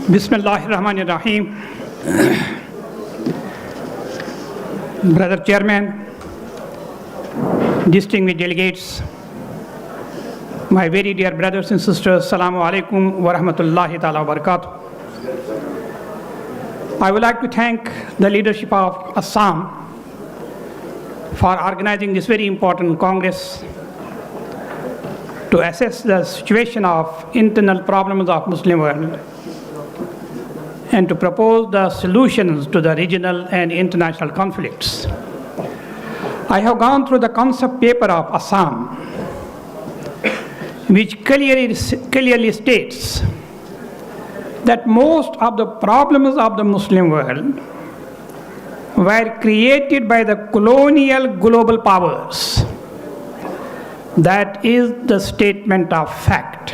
Bismillahirrahmanirrahim. Brother Chairman, distinguished delegates, my very dear brothers and sisters, Assalamu alaikum wa rahmatullahi ta'ala wa barakatuh. I would like to thank the leadership of Assam for organizing this very important Congress to assess the situation of internal problems of Muslim world and to propose the solutions to the regional and international conflicts. I have gone through the concept paper of Assam, which clearly states that most of the problems of the Muslim world were created by the colonial global powers. That is the statement of fact.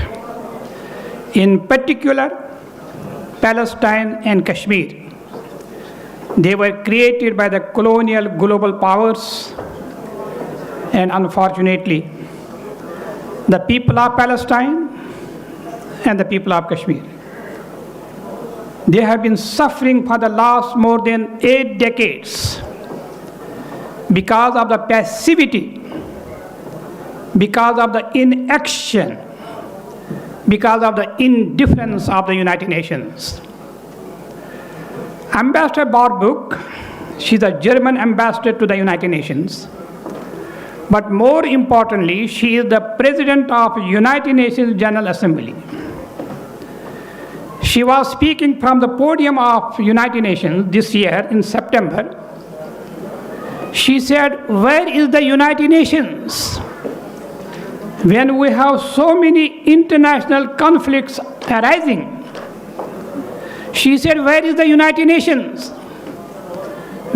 In particular, Palestine and Keşmir. They were created by the colonial global powers, and unfortunately, the people of Palestine and the people of Keşmir, they have been suffering for the last more than 8 decades because of the passivity, because of the inaction, because of the indifference of the United Nations. Ambassador Barbock, she's a German ambassador to the United Nations. But more importantly, she is the president of United Nations General Assembly. She was speaking from the podium of United Nations this year in September. She said, "Where is the United Nations when we have so many international conflicts arising?" She said, "Where is the United Nations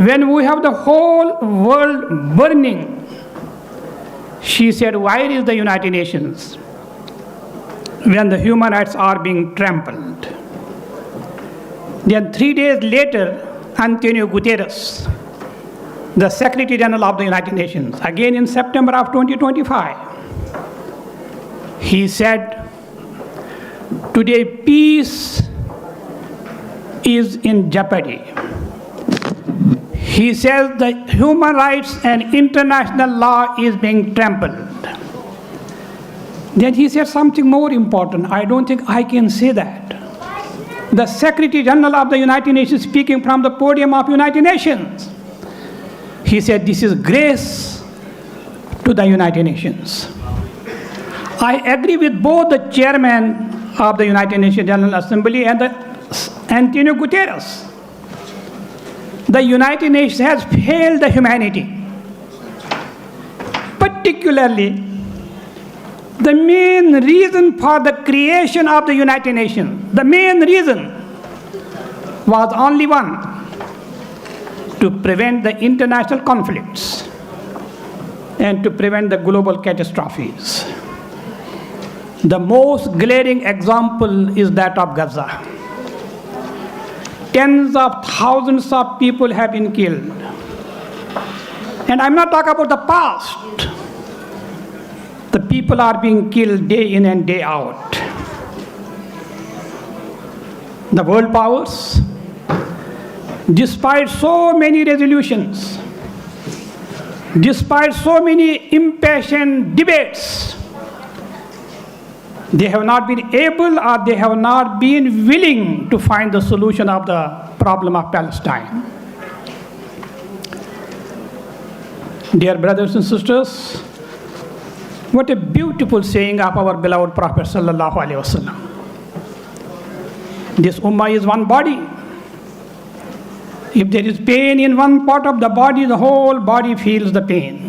when we have the whole world burning?" She said, "Where is the United Nations when the human rights are being trampled?" Then 3 days later, Antonio Guterres, the Secretary General of the United Nations, again in September of 2025, he said, "Today peace is in jeopardy." He says the human rights and international law is being trampled. Then he said something more important. I don't think I can say that. The Secretary General of the United Nations speaking from the podium of United Nations, he said this is grace to the United Nations. I agree with both the chairman of the United Nations General Assembly and Antonio Guterres. The United Nations has failed the humanity. Particularly, the main reason for the creation of the United Nations, the main reason was only one: to prevent the international conflicts and to prevent the global catastrophes. The most glaring example is that of Gaza. Tens of thousands of people have been killed. And I'm not talking about the past. The people are being killed day in and day out. The world powers, despite so many resolutions, despite so many impassioned debates, they have not been able or they have not been willing to find the solution of the problem of Palestine. Dear brothers and sisters, what a beautiful saying of our beloved Prophet sallallahu alaihi wasallam. This ummah is one body. If there is pain in one part of the body, the whole body feels the pain.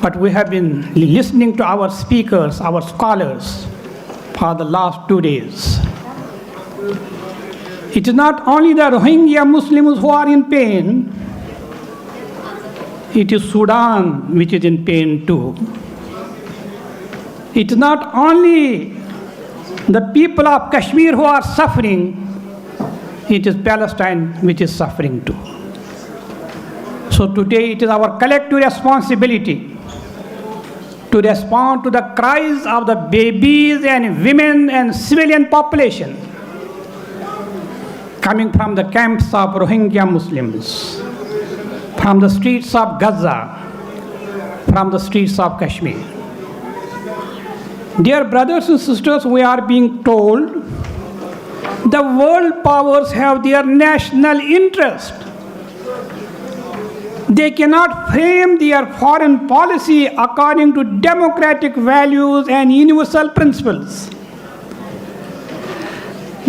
But we have been listening to our speakers, our scholars, for the last 2 days. It is not only the Rohingya Muslims who are in pain, it is Sudan which is in pain too. It is not only the people of Kashmir who are suffering, it is Palestine which is suffering too. So today it is our collective responsibility to respond to the cries of the babies and women and civilian population coming from the camps of Rohingya Muslims, from the streets of Gaza, from the streets of Kashmir. Dear brothers and sisters, we are being told the world powers have their national interest. They cannot frame their foreign policy according to democratic values and universal principles.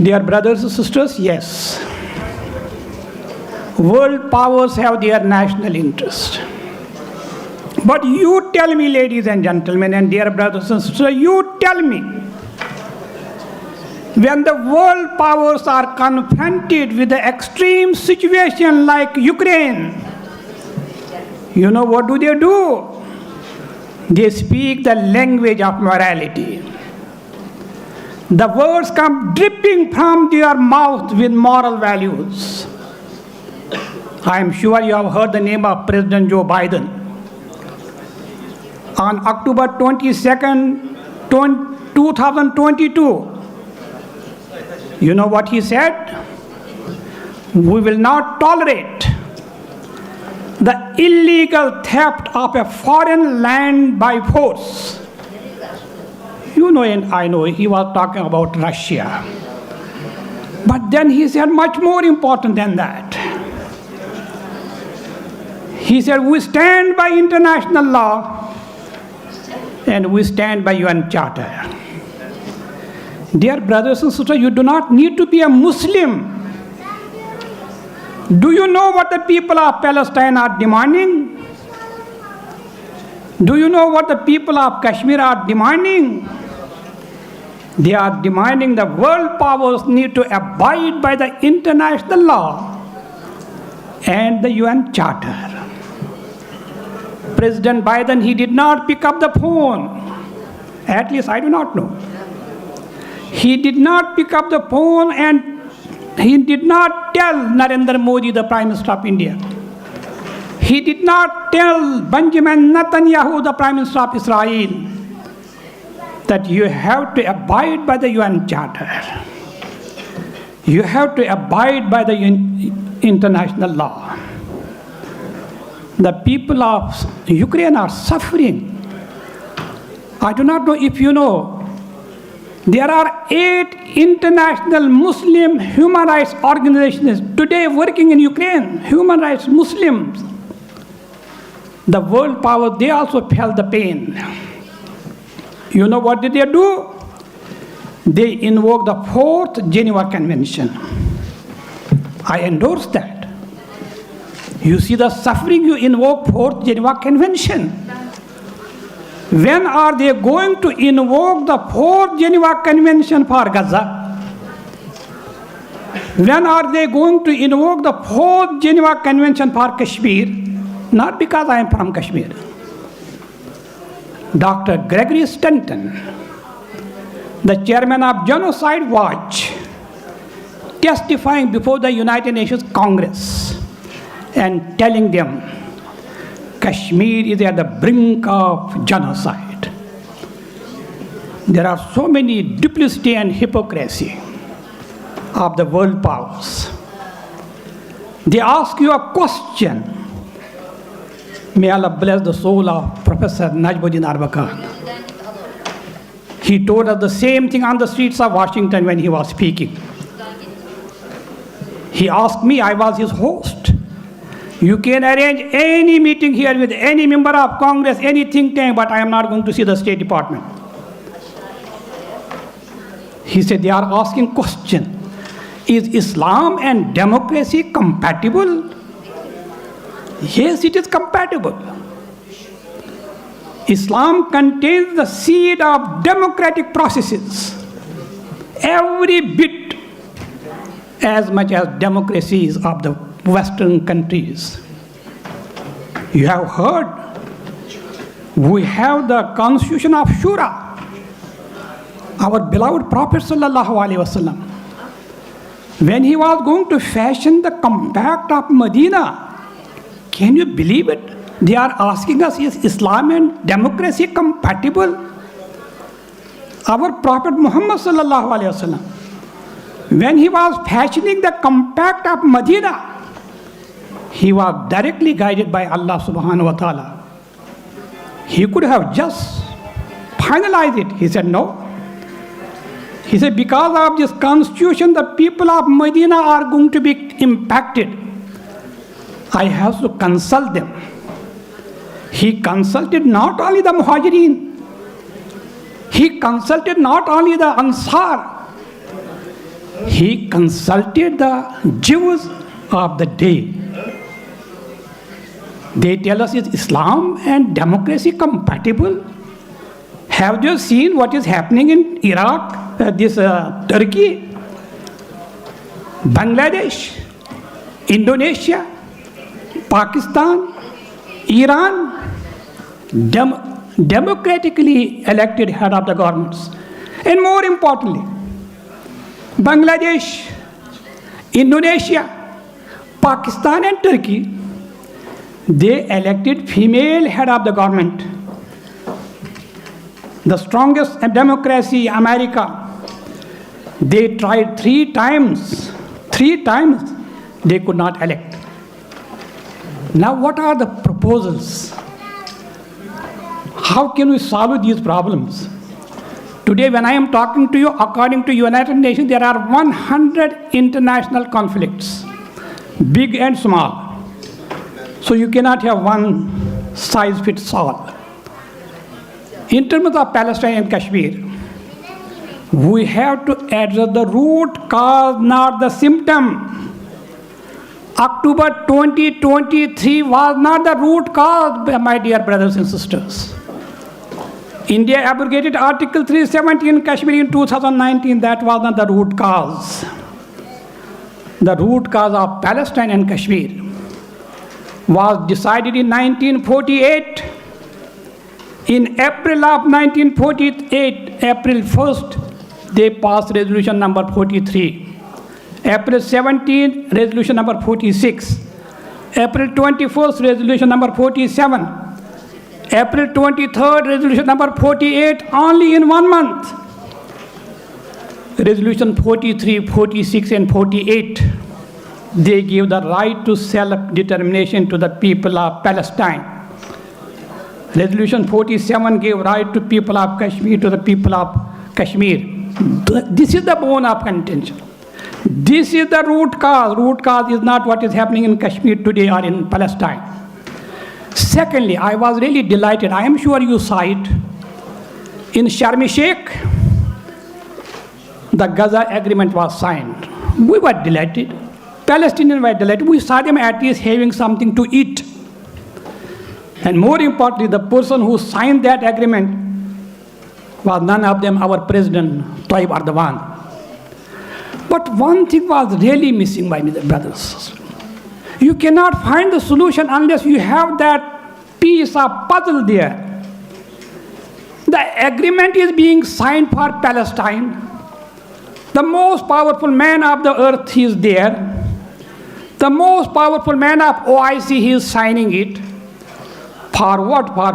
Dear brothers and sisters, yes, world powers have their national interest. But you tell me, ladies and gentlemen, and dear brothers and sisters, you tell me, when the world powers are confronted with the extreme situation like Ukraine, you know what do? They speak the language of morality. The words come dripping from their mouth with moral values. I am sure you have heard the name of President Joe Biden. On October 22nd, 2022, you know what he said? We will not tolerate the illegal theft of a foreign land by force. You know, and I know he was talking about Russia. But then he said much more important than that. He said, we stand by international law and we stand by UN Charter. Dear brothers and sisters, you do not need to be a Muslim. Do you know what the people of Palestine are demanding? Do you know what the people of Kashmir are demanding? They are demanding the world powers need to abide by the international law and the UN Charter. President Biden, he did not pick up the phone. At least I do not know. He did not pick up the phone and he did not tell Narendra Modi, the Prime Minister of India. He did not tell Benjamin Netanyahu, the Prime Minister of Israel, that you have to abide by the UN Charter. You have to abide by the international law. The people of Ukraine are suffering. I do not know if you know, there are 8 international Muslim human rights organizations today working in Ukraine, human rights Muslims. The world power, they also felt the pain. You know what did they do? They invoked the 4th Geneva Convention. I endorse that. You see the suffering, you invoke 4th Geneva Convention. When are they going to invoke the 4th Geneva Convention for Gaza? When are they going to invoke the 4th Geneva Convention for Kashmir? Not because I am from Kashmir. Dr. Gregory Stanton, the chairman of Genocide Watch, testifying before the United Nations Congress and telling them Kashmir is at the brink of genocide. There are so many duplicity and hypocrisy of the world powers. They ask you a question. May Allah bless the soul of Professor Najmuddin Arbakan. He told us the same thing on the streets of Washington when he was speaking. He asked me, I was his host. You can arrange any meeting here with any member of Congress, any think tank, but I am not going to see the State Department. He said, they are asking question. Is Islam and democracy compatible? Yes, it is compatible. Islam contains the seed of democratic processes, every bit as much as democracy is of the Western countries. You have heard, we have the Constitution of Shura. Our beloved Prophet sallallahu alaihi wasallam, when he was going to fashion the Compact of Medina, can you believe it? They are asking us, is Islam and democracy compatible? Our Prophet Muhammad sallallahu alaihi wasallam, when he was fashioning the compact of Medina, he was directly guided by Allah subhanahu wa ta'ala. He could have just finalized it. He said no. He said, because of this constitution, the people of Medina are going to be impacted. I have to consult them. He consulted not only the Muhajirin, he consulted not only the Ansar, he consulted the Jews of the day. They tell us, is Islam and democracy compatible? Have you seen what is happening in Iraq, Turkey, Bangladesh, Indonesia, Pakistan, Iran? Democratically elected head of the governments. And more importantly, Bangladesh, Indonesia, Pakistan and Turkey, they elected female head of the government. The strongest democracy, America, they tried three times, they could not elect. Now what are the proposals? How can we solve these problems? Today when I am talking to you, according to United Nations, there are 100 international conflicts, big and small. So you cannot have one size fits all. In terms of Palestine and Kashmir, we have to address the root cause, not the symptom. October 2023 was not the root cause, my dear brothers and sisters. India abrogated Article 370 in Kashmir in 2019. That was not the root cause. The root cause of Palestine and Kashmir was decided in 1948. In April of 1948, April 1st, they passed resolution number 43. April 17th, resolution number 46. April 21st, resolution number 47. April 23rd, resolution number 48, only in 1 month. Resolution 43, 46, and 48, they give the right to self-determination to the people of Palestine. Resolution 47 gave right to people of Kashmir, to the people of Kashmir. This is the bone of contention. This is the root cause. Root cause is not what is happening in Kashmir today or in Palestine. Secondly, I was really delighted. I am sure you saw it. In Sharm el-Sheikh, the Gaza agreement was signed. We were delighted. Palestinians were delighted. We saw them at least having something to eat. And more importantly, the person who signed that agreement was none of them our President, Tayyip Erdogan. But one thing was really missing, my brothers. You cannot find the solution unless you have that piece of puzzle there. The agreement is being signed for Palestine. The most powerful man of the earth is there. The most powerful man of OIC, he is signing it. For what? For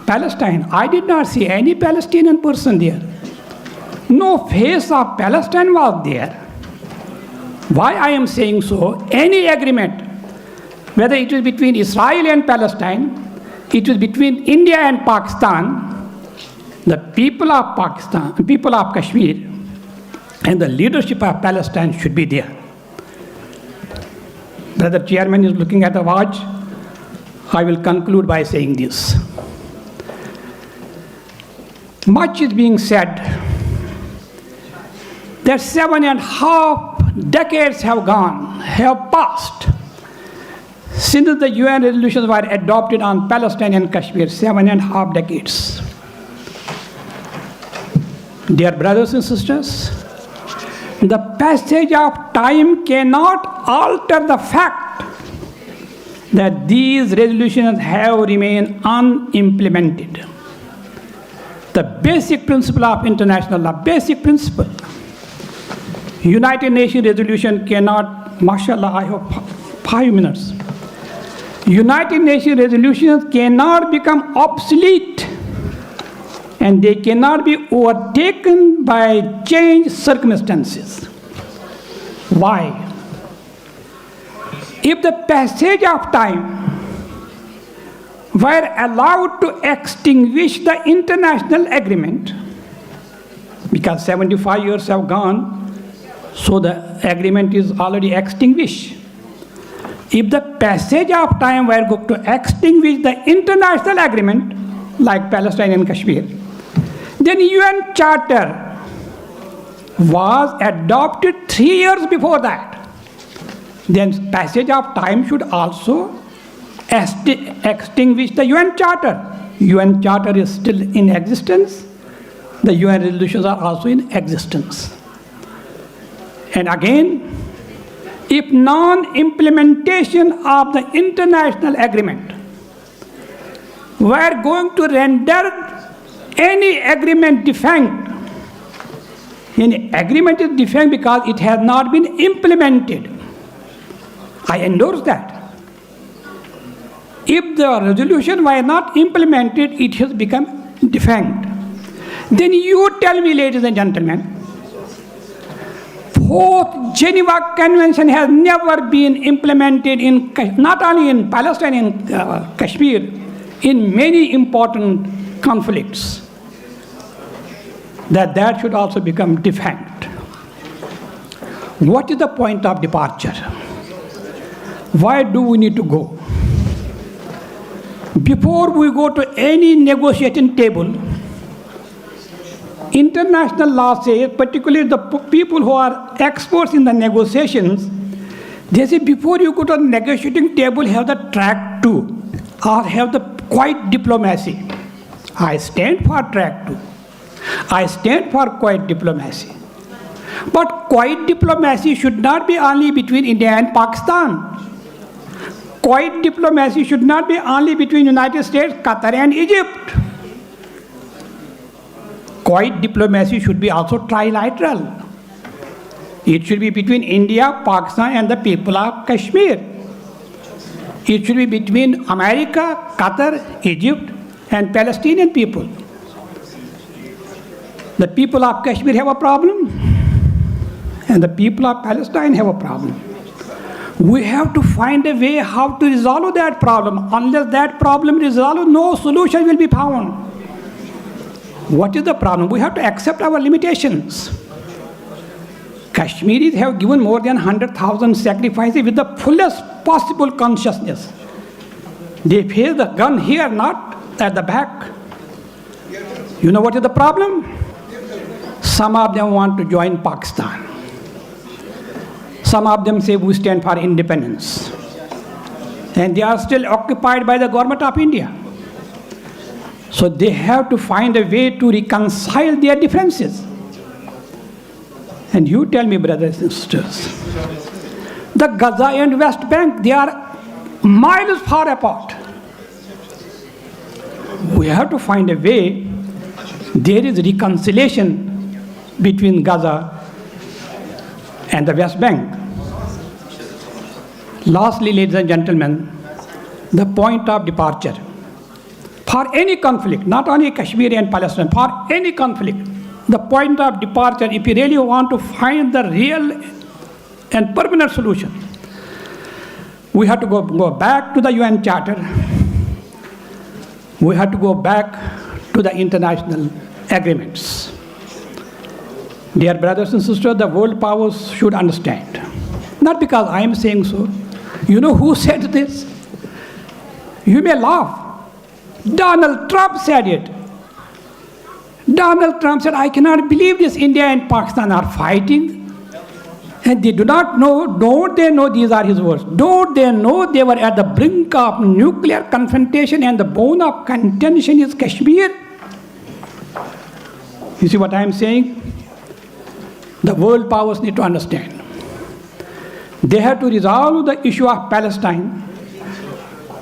Palestine. I did not see any Palestinian person there. No face of Palestine was there. Why I am saying so? Any agreement, whether it is between Israel and Palestine, it is between India and Pakistan, the people of Pakistan, people of Kashmir, and the leadership of Palestine should be there. Brother Chairman is looking at the watch. I will conclude by saying this. Much is being said that 7.5 decades have passed since the UN resolutions were adopted on Palestine and Kashmir. 7.5 decades. Dear brothers and sisters, the passage of time cannot alter the fact that these resolutions have remained unimplemented. The basic principle of international law, basic principle. United Nations resolution cannot, mashallah, I have 5 minutes. United Nations resolutions cannot become obsolete and they cannot be overtaken by changed circumstances. Why? If the passage of time were allowed to extinguish the international agreement, because 75 years have gone, so the agreement is already extinguished. If the passage of time were going to extinguish the international agreement, like Palestine and Kashmir, then UN Charter was adopted 3 years before that. Then passage of time should also extinguish the UN Charter. UN Charter is still in existence. The UN resolutions are also in existence. And again, if non-implementation of the international agreement were going to render any agreement defunct, any agreement is defunct because it has not been implemented. I endorse that. If the resolution were not implemented, it has become defunct. Then you tell me, ladies and gentlemen, both Geneva Convention has never been implemented in, not only in Palestine and Kashmir, in many important conflicts, that should also become defunct. What is the point of departure? Why do we need to go? Before we go to any negotiating table, international law says, particularly the people who are experts in the negotiations, they say before you go to the negotiating table, have the track 2 or have the quiet diplomacy. I stand for track 2. I stand for quiet diplomacy. But quiet diplomacy should not be only between India and Pakistan. Quiet diplomacy should not be only between United States, Qatar and Egypt. Quiet diplomacy should be also trilateral. It should be between India, Pakistan and the people of Kashmir. It should be between America, Qatar, Egypt and Palestinian people. The people of Kashmir have a problem and the people of Palestine have a problem. We have to find a way how to resolve that problem. Unless that problem is resolved, no solution will be found. What is the problem? We have to accept our limitations. Kashmiris have given more than 100,000 sacrifices with the fullest possible consciousness. They face the gun here, not at the back. You know what is the problem? Some of them want to join Pakistan. Some of them say we stand for independence. And they are still occupied by the government of India. So they have to find a way to reconcile their differences. And you tell me, brothers and sisters, the Gaza and West Bank, they are miles far apart. We have to find a way. There is reconciliation between Gaza and the West Bank. Lastly, ladies and gentlemen, the point of departure for any conflict, not only Kashmir and Palestine, for any conflict, the point of departure, if you really want to find the real and permanent solution, we have to go back to the UN Charter. We have to go back to the international agreements. Dear brothers and sisters, the world powers should understand. Not because I am saying so. You know who said this? You may laugh. Donald Trump said it. Donald Trump said, I cannot believe this. India and Pakistan are fighting. And they do not know, don't they know, these are his words, don't they know they were at the brink of nuclear confrontation and the bone of contention is Kashmir? You see what I am saying? The world powers need to understand. They have to resolve the issue of Palestine,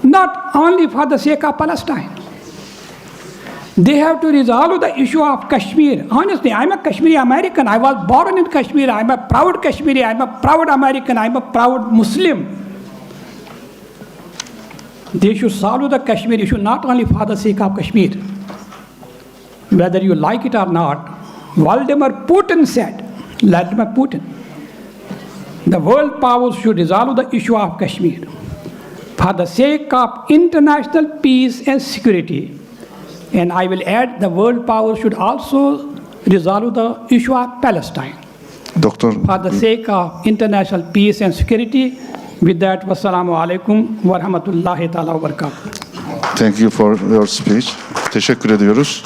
not only for the sake of Palestine. They have to resolve the issue of Kashmir. Honestly, I'm a Kashmiri American. I was born in Kashmir. I'm a proud Kashmiri. I'm a proud American. I'm a proud Muslim. They should solve the Kashmir issue not only for the sake of Kashmir. Whether you like it or not, Vladimir Putin said, Vladimir Putin, the world powers should resolve the issue of Kashmir for the sake of international peace and security. And I will add, the world powers should also resolve the issue of Palestine Doktor, for the sake of international peace and security. With that, wassalamu alaikum wa rahmatullahi ta'ala wa barakatuh. thank you for your speech. Teşekkür ediyoruz.